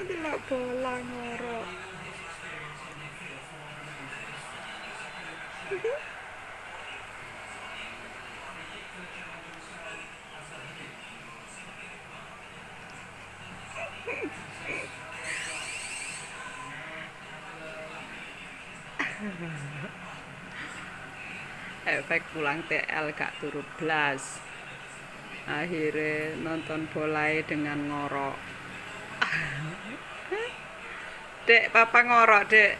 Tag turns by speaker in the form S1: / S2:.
S1: Delok bola ngorok. Efek pulang TL gak turu blas. Akhirnya nonton bola dengan ngorok. Dek, papa ngorok, Dek.